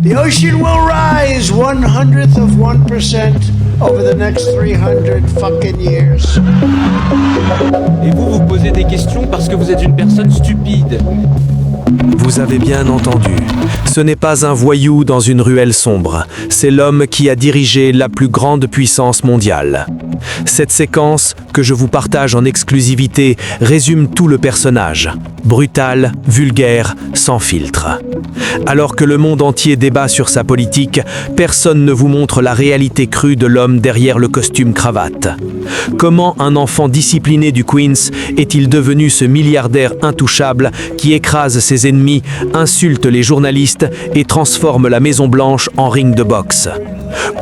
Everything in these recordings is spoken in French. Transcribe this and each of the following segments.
The ocean will rise 1/100% over the next 300 fucking years. Et vous posez des questions parce que vous êtes une personne stupide. Vous avez bien entendu. Ce n'est pas un voyou dans une ruelle sombre. C'est l'homme qui a dirigé la plus grande puissance mondiale. Cette séquence, que je vous partage en exclusivité, résume tout le personnage. Brutal, vulgaire, sans filtre. Alors que le monde entier débat sur sa politique, personne ne vous montre la réalité crue de l'homme derrière le costume cravate. Comment un enfant discipliné du Queens est-il devenu ce milliardaire intouchable qui écrase ses ennemis, insulte les journalistes et transforme la Maison-Blanche en ring de boxe?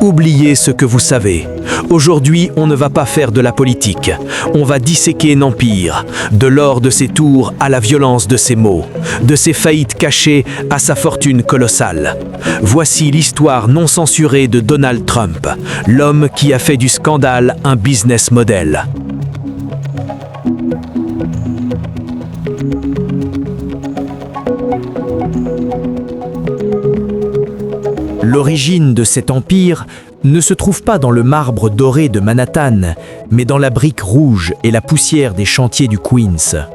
Oubliez ce que vous savez. Aujourd'hui, on ne va pas faire de la politique. On va disséquer un empire, de l'or de ses tours à la violence de ses mots, de ses faillites cachées à sa fortune colossale. Voici l'histoire non censurée de Donald Trump, l'homme qui a fait du scandale un business model. L'origine de cet empire ne se trouve pas dans le marbre doré de Manhattan, mais dans la brique rouge et la poussière des chantiers du Queens.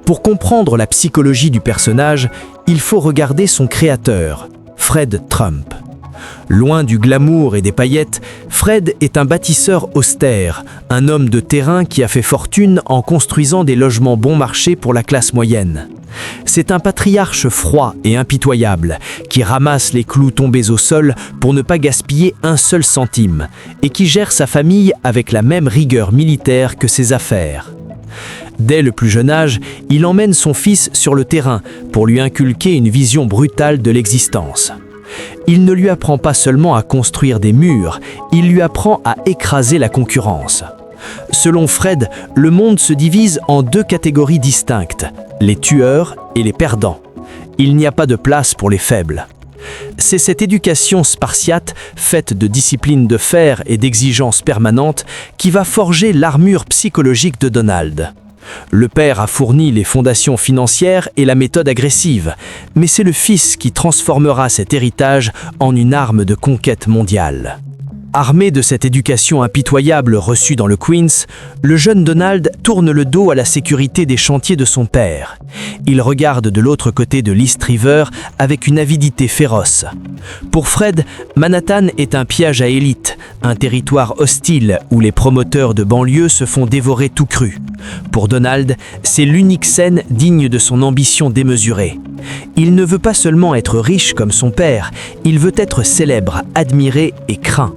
Pour comprendre la psychologie du personnage, il faut regarder son créateur, Fred Trump. Loin du glamour et des paillettes, Fred est un bâtisseur austère, un homme de terrain qui a fait fortune en construisant des logements bon marché pour la classe moyenne. C'est un patriarche froid et impitoyable qui ramasse les clous tombés au sol pour ne pas gaspiller un seul centime et qui gère sa famille avec la même rigueur militaire que ses affaires. Dès le plus jeune âge, il emmène son fils sur le terrain pour lui inculquer une vision brutale de l'existence. Il ne lui apprend pas seulement à construire des murs, il lui apprend à écraser la concurrence. Selon Fred, le monde se divise en deux catégories distinctes, les tueurs et les perdants. Il n'y a pas de place pour les faibles. C'est cette éducation spartiate, faite de discipline de fer et d'exigences permanentes, qui va forger l'armure psychologique de Donald. Le père a fourni les fondations financières et la méthode agressive, mais c'est le fils qui transformera cet héritage en une arme de conquête mondiale. Armé de cette éducation impitoyable reçue dans le Queens, le jeune Donald tourne le dos à la sécurité des chantiers de son père. Il regarde de l'autre côté de l'East River avec une avidité féroce. Pour Fred, Manhattan est un piège à élite, un territoire hostile où les promoteurs de banlieue se font dévorer tout cru. Pour Donald, c'est l'unique scène digne de son ambition démesurée. Il ne veut pas seulement être riche comme son père, il veut être célèbre, admiré et craint.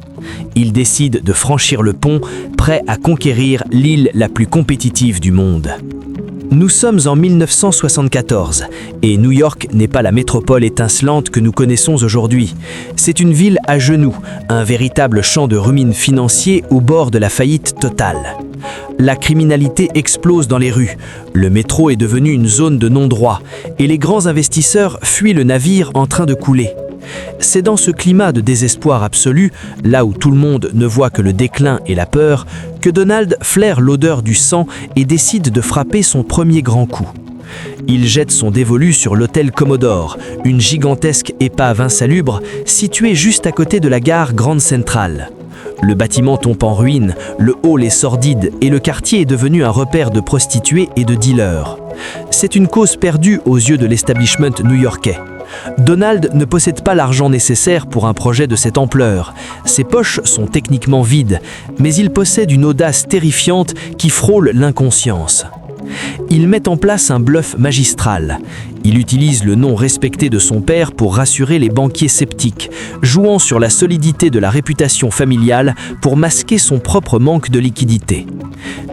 Il décide de franchir le pont, prêt à conquérir l'île la plus compétitive du monde. Nous sommes en 1974 et New York n'est pas la métropole étincelante que nous connaissons aujourd'hui. C'est une ville à genoux, un véritable champ de ruines financiers au bord de la faillite totale. La criminalité explose dans les rues, le métro est devenu une zone de non-droit et les grands investisseurs fuient le navire en train de couler. C'est dans ce climat de désespoir absolu, là où tout le monde ne voit que le déclin et la peur, que Donald flaire l'odeur du sang et décide de frapper son premier grand coup. Il jette son dévolu sur l'hôtel Commodore, une gigantesque épave insalubre située juste à côté de la gare Grand Central. Le bâtiment tombe en ruine, le hall est sordide et le quartier est devenu un repère de prostituées et de dealers. C'est une cause perdue aux yeux de l'establishment new-yorkais. Donald ne possède pas l'argent nécessaire pour un projet de cette ampleur. Ses poches sont techniquement vides, mais il possède une audace terrifiante qui frôle l'inconscience. Il met en place un bluff magistral. Il utilise le nom respecté de son père pour rassurer les banquiers sceptiques, jouant sur la solidité de la réputation familiale pour masquer son propre manque de liquidité.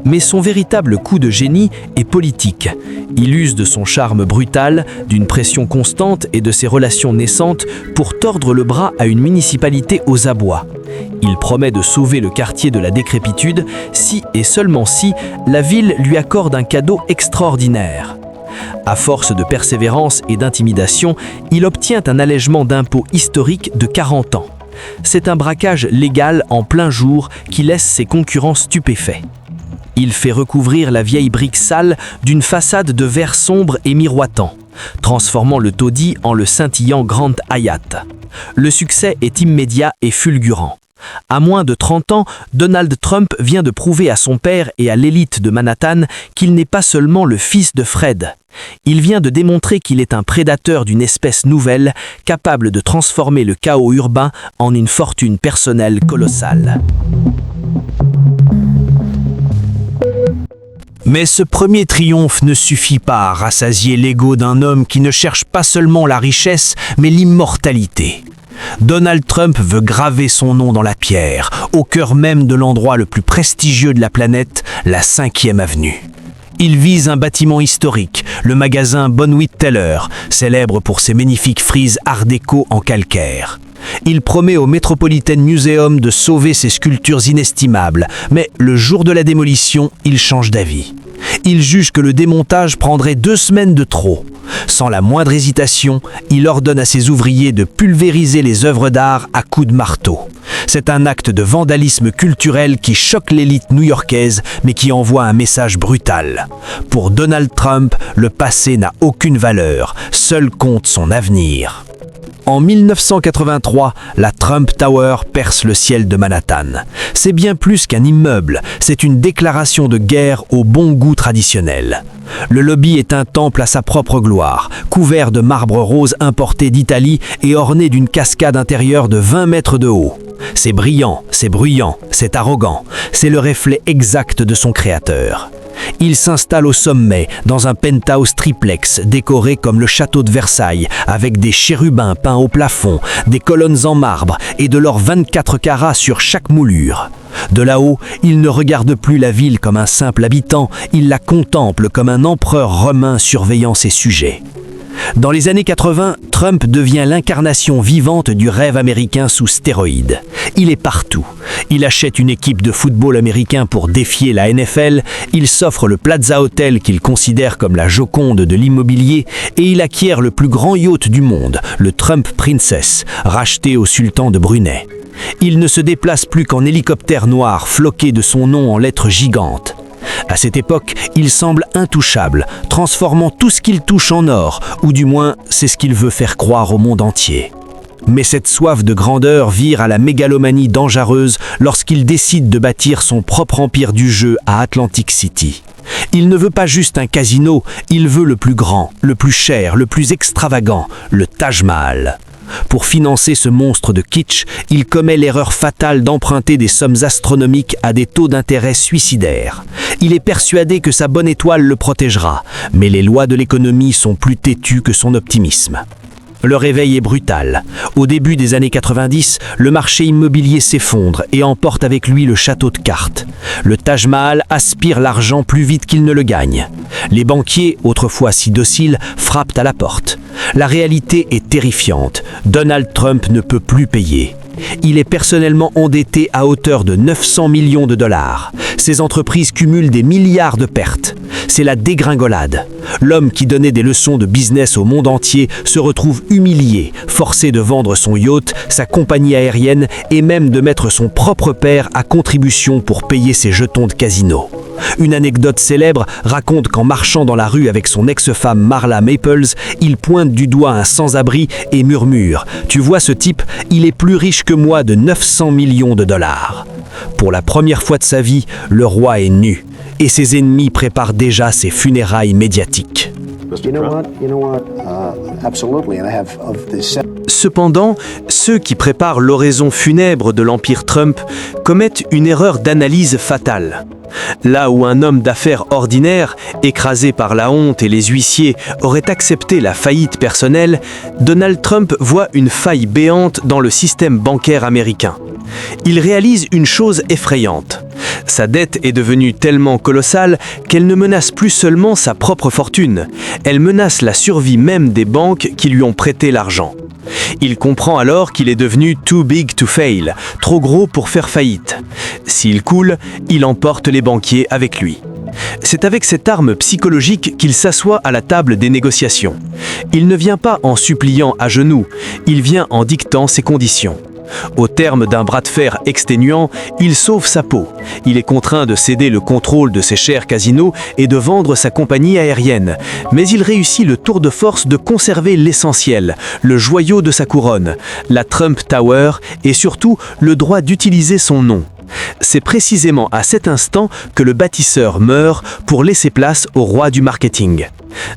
Mais son véritable coup de génie est politique. Il use de son charme brutal, d'une pression constante et de ses relations naissantes pour tordre le bras à une municipalité aux abois. Il promet de sauver le quartier de la décrépitude si et seulement si la ville lui accorde un cadeau extraordinaire. À force de persévérance et d'intimidation, il obtient un allègement d'impôts historique de 40 ans. C'est un braquage légal en plein jour qui laisse ses concurrents stupéfaits. Il fait recouvrir la vieille brique sale d'une façade de verre sombre et miroitant. transformant le taudis en le scintillant Grand Hyatt. Le succès est immédiat et fulgurant. À moins de 30 ans, Donald Trump vient de prouver à son père et à l'élite de Manhattan qu'il n'est pas seulement le fils de Fred. Il vient de démontrer qu'il est un prédateur d'une espèce nouvelle, capable de transformer le chaos urbain en une fortune personnelle colossale. Mais ce premier triomphe ne suffit pas à rassasier l'ego d'un homme qui ne cherche pas seulement la richesse, mais l'immortalité. Donald Trump veut graver son nom dans la pierre, au cœur même de l'endroit le plus prestigieux de la planète, la 5e avenue. Il vise un bâtiment historique, le magasin Bonwit Teller, célèbre pour ses magnifiques frises art déco en calcaire. Il promet au Metropolitan Museum de sauver ses sculptures inestimables, mais le jour de la démolition, il change d'avis. Il juge que le démontage prendrait 2 semaines de trop. Sans la moindre hésitation, il ordonne à ses ouvriers de pulvériser les œuvres d'art à coups de marteau. C'est un acte de vandalisme culturel qui choque l'élite new-yorkaise, mais qui envoie un message brutal. Pour Donald Trump, le passé n'a aucune valeur, seul compte son avenir. En 1983, la Trump Tower perce le ciel de Manhattan. C'est bien plus qu'un immeuble, c'est une déclaration de guerre au bon goût traditionnel. Le lobby est un temple à sa propre gloire, couvert de marbre rose importé d'Italie et orné d'une cascade intérieure de 20 mètres de haut. C'est brillant, c'est bruyant, c'est arrogant, c'est le reflet exact de son créateur. Il s'installe au sommet, dans un penthouse triplex décoré comme le château de Versailles, avec des chérubins peints au plafond, des colonnes en marbre et de l'or 24 carats sur chaque moulure. De là-haut, il ne regarde plus la ville comme un simple habitant, il la contemple comme un empereur romain surveillant ses sujets. Dans les années 80, Trump devient l'incarnation vivante du rêve américain sous stéroïdes. Il est partout. Il achète une équipe de football américain pour défier la NFL, il s'offre le Plaza Hotel qu'il considère comme la Joconde de l'immobilier et il acquiert le plus grand yacht du monde, le Trump Princess, racheté au sultan de Brunei. Il ne se déplace plus qu'en hélicoptère noir floqué de son nom en lettres gigantes. À cette époque, il semble intouchable, transformant tout ce qu'il touche en or, ou du moins, c'est ce qu'il veut faire croire au monde entier. Mais cette soif de grandeur vire à la mégalomanie dangereuse lorsqu'il décide de bâtir son propre empire du jeu à Atlantic City. Il ne veut pas juste un casino, il veut le plus grand, le plus cher, le plus extravagant, le Taj Mahal. Pour financer ce monstre de kitsch, il commet l'erreur fatale d'emprunter des sommes astronomiques à des taux d'intérêt suicidaires. Il est persuadé que sa bonne étoile le protégera, mais les lois de l'économie sont plus têtues que son optimisme. Le réveil est brutal. Au début des années 90, le marché immobilier s'effondre et emporte avec lui le château de cartes. Le Taj Mahal aspire l'argent plus vite qu'il ne le gagne. Les banquiers, autrefois si dociles, frappent à la porte. La réalité est terrifiante. Donald Trump ne peut plus payer. Il est personnellement endetté à hauteur de 900 millions de dollars. Ses entreprises cumulent des milliards de pertes. C'est la dégringolade. L'homme qui donnait des leçons de business au monde entier se retrouve humilié, forcé de vendre son yacht, sa compagnie aérienne et même de mettre son propre père à contribution pour payer ses jetons de casino. Une anecdote célèbre raconte qu'en marchant dans la rue avec son ex-femme Marla Maples, il pointe du doigt un sans-abri et murmure « Tu vois ce type, il est plus riche que moi de 900 millions de dollars ». Pour la première fois de sa vie, le roi est nu et ses ennemis préparent déjà ses funérailles médiatiques. Cependant, ceux qui préparent l'oraison funèbre de l'empire Trump commettent une erreur d'analyse fatale. Là où un homme d'affaires ordinaire, écrasé par la honte et les huissiers, aurait accepté la faillite personnelle, Donald Trump voit une faille béante dans le système bancaire américain. Il réalise une chose effrayante. Sa dette est devenue tellement colossale qu'elle ne menace plus seulement sa propre fortune, elle menace la survie même des banques qui lui ont prêté l'argent. Il comprend alors qu'il est devenu too big to fail, trop gros pour faire faillite. S'il coule, il emporte les banquiers avec lui. C'est avec cette arme psychologique qu'il s'assoit à la table des négociations. Il ne vient pas en suppliant à genoux, il vient en dictant ses conditions. Au terme d'un bras de fer exténuant, il sauve sa peau. Il est contraint de céder le contrôle de ses chers casinos et de vendre sa compagnie aérienne. Mais il réussit le tour de force de conserver l'essentiel, le joyau de sa couronne, la Trump Tower et surtout le droit d'utiliser son nom. C'est précisément à cet instant que le bâtisseur meurt pour laisser place au roi du marketing.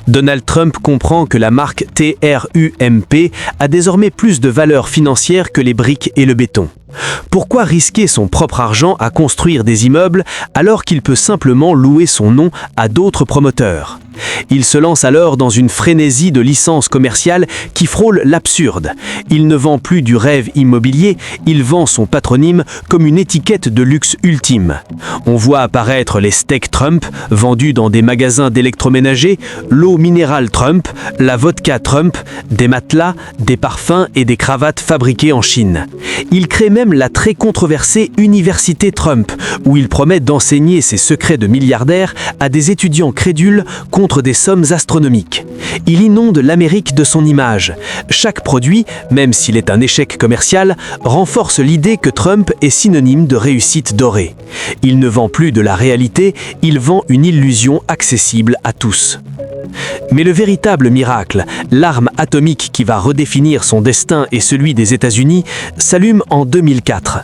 Donald Trump comprend que la marque TRUMP a désormais plus de valeur financière que les briques et le béton. Pourquoi risquer son propre argent à construire des immeubles alors qu'il peut simplement louer son nom à d'autres promoteurs ? Il se lance alors dans une frénésie de licences commerciales qui frôle l'absurde. Il ne vend plus du rêve immobilier, il vend son patronyme comme une étiquette de luxe ultime. On voit apparaître les steaks Trump, vendus dans des magasins d'électroménager, l'eau minérale Trump, la vodka Trump, des matelas, des parfums et des cravates fabriquées en Chine. Il crée même la très controversée Université Trump, où il promet d'enseigner ses secrets de milliardaire à des étudiants crédules contre des sommes astronomiques. Il inonde l'Amérique de son image. Chaque produit, même s'il est un échec commercial, renforce l'idée que Trump est synonyme de réussite dorée. Il ne vend plus de la réalité, il vend une illusion accessible à tous. Mais le véritable miracle, l'arme atomique qui va redéfinir son destin et celui des États-Unis, s'allume en 2004.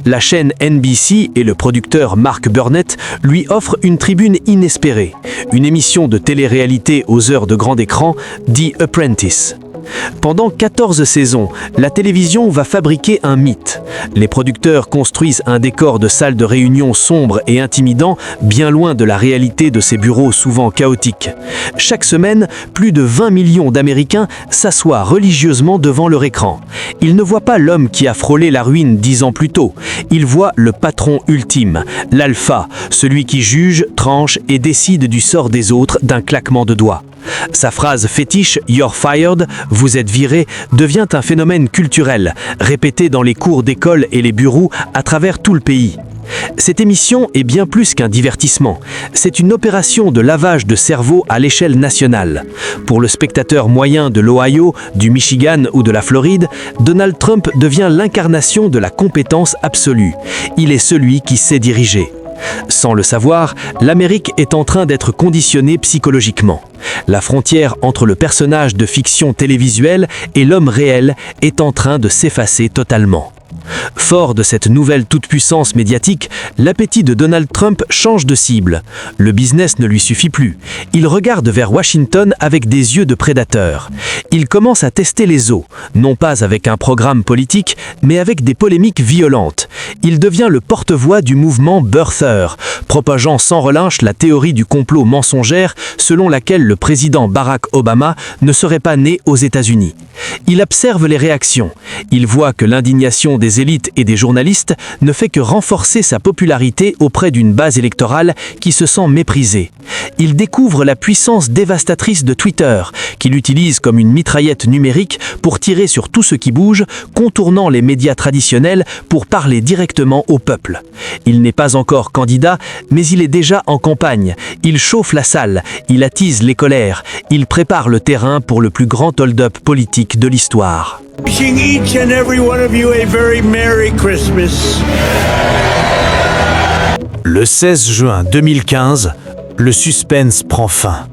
La chaîne NBC et le producteur Mark Burnett lui offrent une tribune inespérée, une émission de télé-réalité aux heures de grand écran, The Apprentice. Pendant 14 saisons, la télévision va fabriquer un mythe. Les producteurs construisent un décor de salle de réunion sombre et intimidant, bien loin de la réalité de ces bureaux souvent chaotiques. Chaque semaine, plus de 20 millions d'Américains s'assoient religieusement devant leur écran. Ils ne voient pas l'homme qui a frôlé la ruine 10 ans plus tôt. Ils voient le patron ultime, l'alpha, celui qui juge, tranche et décide du sort des autres d'un claquement de doigts. Sa phrase fétiche « You're fired », vous êtes viré, devient un phénomène culturel, répété dans les cours d'école et les bureaux à travers tout le pays. Cette émission est bien plus qu'un divertissement. C'est une opération de lavage de cerveau à l'échelle nationale. Pour le spectateur moyen de l'Ohio, du Michigan ou de la Floride, Donald Trump devient l'incarnation de la compétence absolue. Il est celui qui sait diriger. Sans le savoir, l'Amérique est en train d'être conditionnée psychologiquement. La frontière entre le personnage de fiction télévisuelle et l'homme réel est en train de s'effacer totalement. Fort de cette nouvelle toute-puissance médiatique, l'appétit de Donald Trump change de cible. Le business ne lui suffit plus. Il regarde vers Washington avec des yeux de prédateur. Il commence à tester les eaux, non pas avec un programme politique, mais avec des polémiques violentes. Il devient le porte-voix du mouvement Birther, propageant sans relâche la théorie du complot mensongère selon laquelle le président Barack Obama ne serait pas né aux États-Unis. Il observe les réactions. Il voit que l'indignation des élites et des journalistes ne fait que renforcer sa popularité auprès d'une base électorale qui se sent méprisée. Il découvre la puissance dévastatrice de Twitter, qu'il utilise comme une mitraillette numérique pour tirer sur tout ce qui bouge, contournant les médias traditionnels pour parler directement au peuple. Il n'est pas encore candidat, mais il est déjà en campagne. Il chauffe la salle, il attise les colères, il prépare le terrain pour le plus grand hold-up politique de l'histoire. Wishing each and every one of you a very Merry Christmas. Le 16 juin 2015, le suspense prend fin.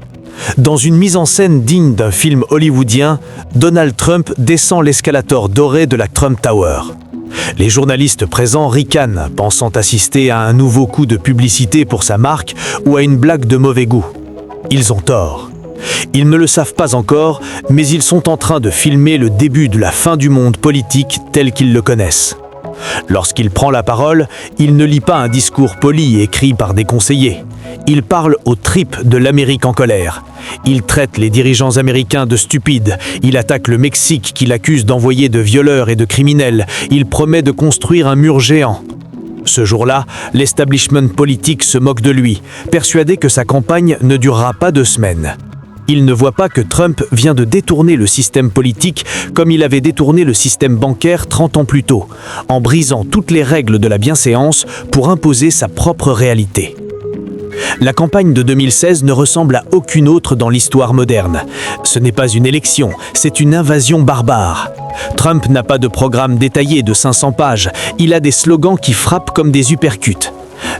Dans une mise en scène digne d'un film hollywoodien, Donald Trump descend l'escalator doré de la Trump Tower. Les journalistes présents ricanent, pensant assister à un nouveau coup de publicité pour sa marque ou à une blague de mauvais goût. Ils ont tort. Ils ne le savent pas encore, mais ils sont en train de filmer le début de la fin du monde politique tel qu'ils le connaissent. Lorsqu'il prend la parole, il ne lit pas un discours poli écrit par des conseillers. Il parle aux tripes de l'Amérique en colère. Il traite les dirigeants américains de stupides. Il attaque le Mexique qu'il accuse d'envoyer de violeurs et de criminels. Il promet de construire un mur géant. Ce jour-là, l'establishment politique se moque de lui, persuadé que sa campagne ne durera pas 2 semaines. Il ne voit pas que Trump vient de détourner le système politique comme il avait détourné le système bancaire 30 ans plus tôt, en brisant toutes les règles de la bienséance pour imposer sa propre réalité. La campagne de 2016 ne ressemble à aucune autre dans l'histoire moderne. Ce n'est pas une élection, c'est une invasion barbare. Trump n'a pas de programme détaillé de 500 pages, il a des slogans qui frappent comme des uppercuts.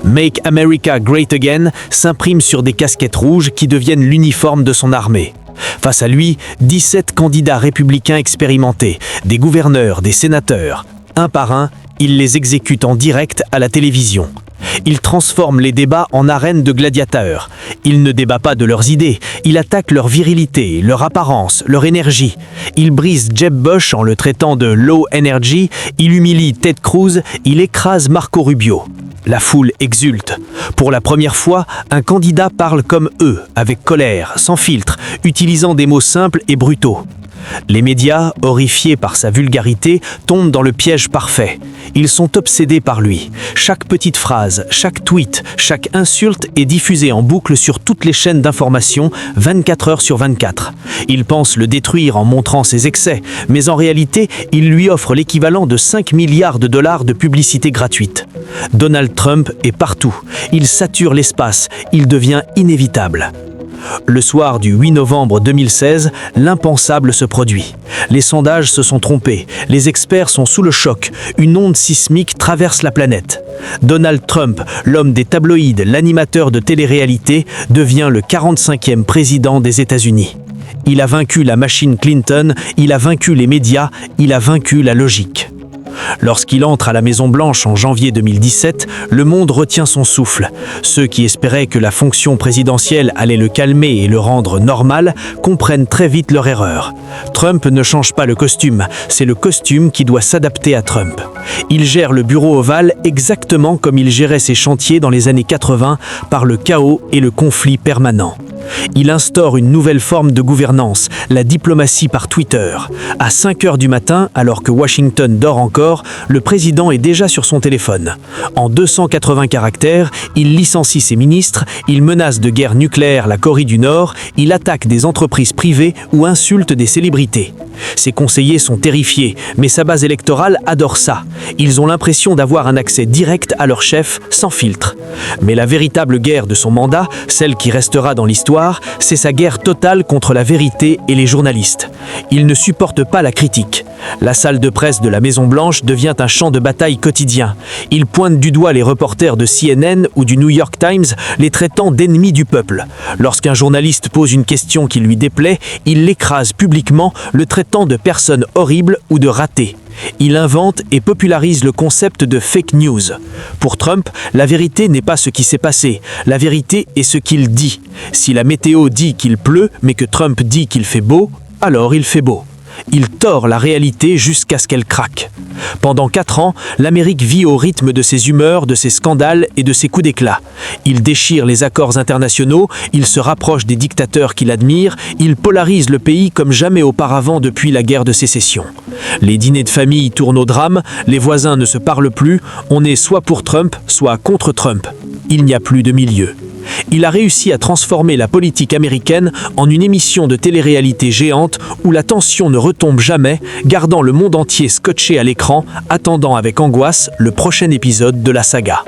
Make America Great Again s'imprime sur des casquettes rouges qui deviennent l'uniforme de son armée. Face à lui, 17 candidats républicains expérimentés, des gouverneurs, des sénateurs. Un par un, il les exécute en direct à la télévision. Il transforme les débats en arènes de gladiateurs. Il ne débat pas de leurs idées, il attaque leur virilité, leur apparence, leur énergie. Il brise Jeb Bush en le traitant de low energy, il humilie Ted Cruz, il écrase Marco Rubio. La foule exulte. Pour la première fois, un candidat parle comme eux, avec colère, sans filtre, utilisant des mots simples et brutaux. Les médias, horrifiés par sa vulgarité, tombent dans le piège parfait. Ils sont obsédés par lui. Chaque petite phrase, chaque tweet, chaque insulte est diffusée en boucle sur toutes les chaînes d'information, 24 heures sur 24. Ils pensent le détruire en montrant ses excès, mais en réalité, ils lui offrent l'équivalent de 5 milliards de dollars de publicité gratuite. Donald Trump est partout. Il sature l'espace. Il devient inévitable. Le soir du 8 novembre 2016, l'impensable se produit. Les sondages se sont trompés, les experts sont sous le choc, une onde sismique traverse la planète. Donald Trump, l'homme des tabloïds, l'animateur de télé-réalité, devient le 45e président des États-Unis. Il a vaincu la machine Clinton, il a vaincu les médias, il a vaincu la logique. Lorsqu'il entre à la Maison-Blanche en janvier 2017, le monde retient son souffle. Ceux qui espéraient que la fonction présidentielle allait le calmer et le rendre normal comprennent très vite leur erreur. Trump ne change pas le costume, c'est le costume qui doit s'adapter à Trump. Il gère le bureau ovale exactement comme il gérait ses chantiers dans les années 80 par le chaos et le conflit permanent. Il instaure une nouvelle forme de gouvernance, la diplomatie par Twitter. À 5 heures du matin, alors que Washington dort encore, le président est déjà sur son téléphone. En 280 caractères, il licencie ses ministres, il menace de guerre nucléaire la Corée du Nord, il attaque des entreprises privées ou insulte des célébrités. Ses conseillers sont terrifiés, mais sa base électorale adore ça. Ils ont l'impression d'avoir un accès direct à leur chef, sans filtre. Mais la véritable guerre de son mandat, celle qui restera dans l'histoire, c'est sa guerre totale contre la vérité et les journalistes. Il ne supporte pas la critique. La salle de presse de la Maison-Blanche devient un champ de bataille quotidien. Il pointe du doigt les reporters de CNN ou du New York Times, les traitant d'ennemis du peuple. Lorsqu'un journaliste pose une question qui lui déplaît, il l'écrase publiquement, le traitant de personne horrible ou de raté. Il invente et popularise le concept de fake news. Pour Trump, la vérité n'est pas ce qui s'est passé, la vérité est ce qu'il dit. Si la météo dit qu'il pleut, mais que Trump dit qu'il fait beau, alors il fait beau. Il tord la réalité jusqu'à ce qu'elle craque. Pendant 4 ans, l'Amérique vit au rythme de ses humeurs, de ses scandales et de ses coups d'éclat. Il déchire les accords internationaux, il se rapproche des dictateurs qu'il admire, il polarise le pays comme jamais auparavant depuis la guerre de sécession. Les dîners de famille tournent au drame, les voisins ne se parlent plus, on est soit pour Trump, soit contre Trump. Il n'y a plus de milieu. Il a réussi à transformer la politique américaine en une émission de télé-réalité géante où la tension ne retombe jamais, gardant le monde entier scotché à l'écran, attendant avec angoisse le prochain épisode de la saga.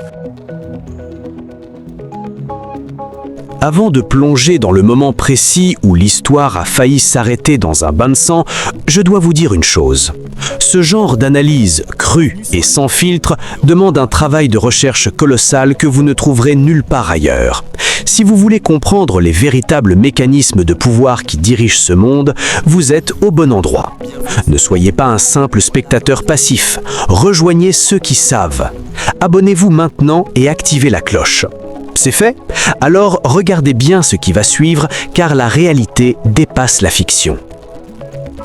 Avant de plonger dans le moment précis où l'histoire a failli s'arrêter dans un bain de sang, je dois vous dire une chose. Ce genre d'analyse crue et sans filtre demande un travail de recherche colossal que vous ne trouverez nulle part ailleurs. Si vous voulez comprendre les véritables mécanismes de pouvoir qui dirigent ce monde, vous êtes au bon endroit. Ne soyez pas un simple spectateur passif, rejoignez ceux qui savent. Abonnez-vous maintenant et activez la cloche. C'est fait? Alors regardez bien ce qui va suivre, car la réalité dépasse la fiction.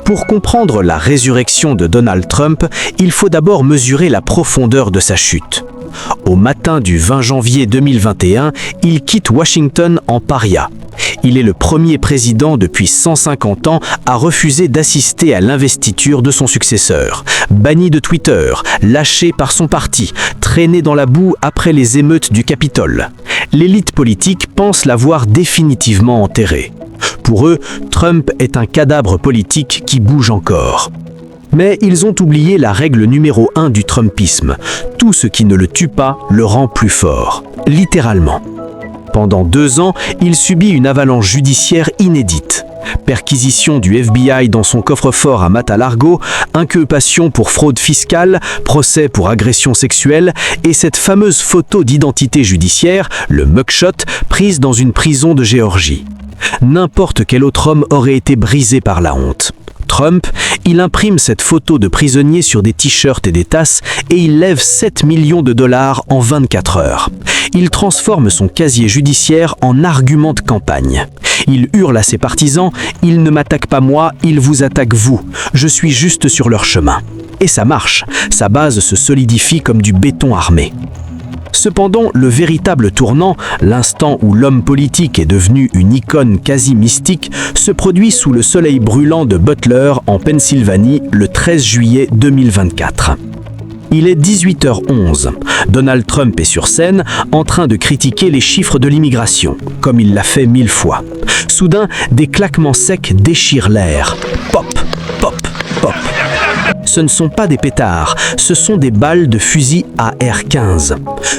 Pour comprendre la résurrection de Donald Trump, il faut d'abord mesurer la profondeur de sa chute. Au matin du 20 janvier 2021, il quitte Washington en paria. Il est le premier président depuis 150 ans à refuser d'assister à l'investiture de son successeur. Banni de Twitter, lâché par son parti, traîné dans la boue après les émeutes du Capitole. L'élite politique pense l'avoir définitivement enterré. Pour eux, Trump est un cadavre politique qui bouge encore. Mais ils ont oublié la règle numéro 1 du Trumpisme. Tout ce qui ne le tue pas le rend plus fort. Littéralement. Pendant 2 ans, il subit une avalanche judiciaire inédite. Perquisition du FBI dans son coffre-fort à Mata-Largo, inculpation pour fraude fiscale, procès pour agression sexuelle et cette fameuse photo d'identité judiciaire, le mugshot, prise dans une prison de Géorgie. N'importe quel autre homme aurait été brisé par la honte. Trump, il imprime cette photo de prisonnier sur des t-shirts et des tasses et il lève 7 millions de dollars en 24 heures. Il transforme son casier judiciaire en argument de campagne. Il hurle à ses partisans « Ils ne m'attaquent pas moi, ils vous attaquent vous. Je suis juste sur leur chemin. » Et ça marche. Sa base se solidifie comme du béton armé. Cependant, le véritable tournant, l'instant où l'homme politique est devenu une icône quasi mystique, se produit sous le soleil brûlant de Butler, en Pennsylvanie, le 13 juillet 2024. Il est 18h11. Donald Trump est sur scène, en train de critiquer les chiffres de l'immigration, comme il l'a fait 1000 fois. Soudain, des claquements secs déchirent l'air. Pop, pop, pop. Ce ne sont pas des pétards, ce sont des balles de fusil AR-15.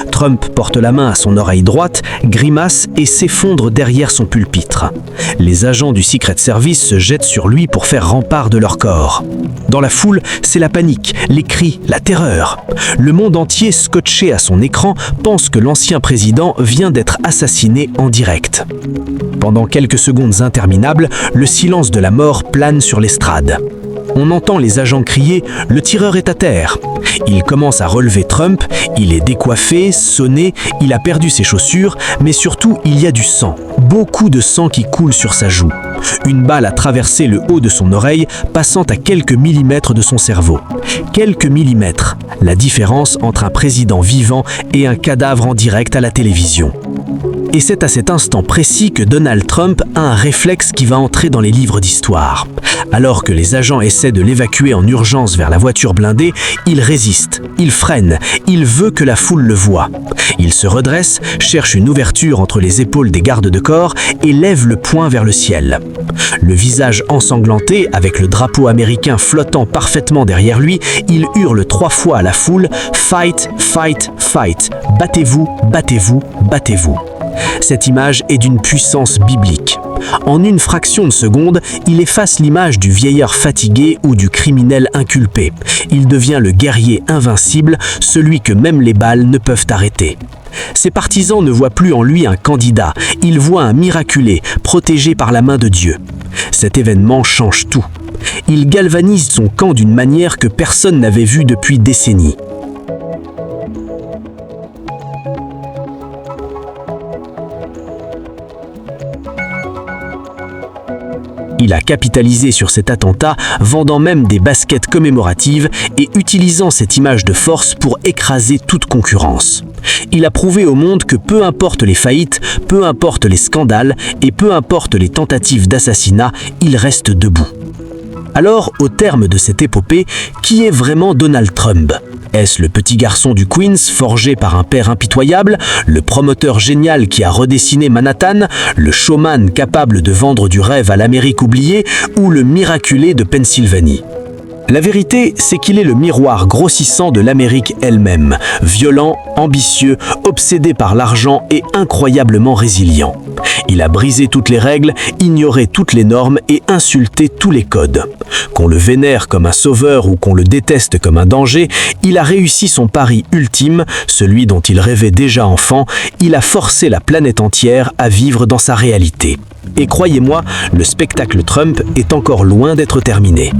Trump porte la main à son oreille droite, grimace et s'effondre derrière son pupitre. Les agents du Secret Service se jettent sur lui pour faire rempart de leur corps. Dans la foule, c'est la panique, les cris, la terreur. Le monde entier, scotché à son écran, pense que l'ancien président vient d'être assassiné en direct. Pendant quelques secondes interminables, le silence de la mort plane sur l'estrade. On entend les agents crier « Le tireur est à terre ». Il commence à relever Trump, il est décoiffé, sonné, il a perdu ses chaussures, mais surtout il y a du sang, beaucoup de sang qui coule sur sa joue. Une balle a traversé le haut de son oreille, passant à quelques millimètres de son cerveau. Quelques millimètres, la différence entre un président vivant et un cadavre en direct à la télévision. Et c'est à cet instant précis que Donald Trump a un réflexe qui va entrer dans les livres d'histoire. Alors que les agents essaient de l'évacuer en urgence vers la voiture blindée, il résiste, il freine, il veut que la foule le voie. Il se redresse, cherche une ouverture entre les épaules des gardes de corps et lève le poing vers le ciel. Le visage ensanglanté, avec le drapeau américain flottant parfaitement derrière lui, il hurle 3 fois à la foule « Fight, fight, fight ! Battez-vous, battez-vous, battez-vous !» Cette image est d'une puissance biblique. En une fraction de seconde, il efface l'image du vieillard fatigué ou du criminel inculpé. Il devient le guerrier invincible, celui que même les balles ne peuvent arrêter. Ses partisans ne voient plus en lui un candidat, ils voient un miraculé, protégé par la main de Dieu. Cet événement change tout. Il galvanise son camp d'une manière que personne n'avait vue depuis décennies. Il a capitalisé sur cet attentat, vendant même des baskets commémoratives et utilisant cette image de force pour écraser toute concurrence. Il a prouvé au monde que peu importe les faillites, peu importe les scandales et peu importe les tentatives d'assassinat, il reste debout. Alors, au terme de cette épopée, qui est vraiment Donald Trump ? Est-ce le petit garçon du Queens, forgé par un père impitoyable, le promoteur génial qui a redessiné Manhattan, le showman capable de vendre du rêve à l'Amérique oubliée, ou le miraculé de Pennsylvanie ? La vérité, c'est qu'il est le miroir grossissant de l'Amérique elle-même, violent, ambitieux, obsédé par l'argent et incroyablement résilient. Il a brisé toutes les règles, ignoré toutes les normes et insulté tous les codes. Qu'on le vénère comme un sauveur ou qu'on le déteste comme un danger, il a réussi son pari ultime, celui dont il rêvait déjà enfant, il a forcé la planète entière à vivre dans sa réalité. Et croyez-moi, le spectacle Trump est encore loin d'être terminé.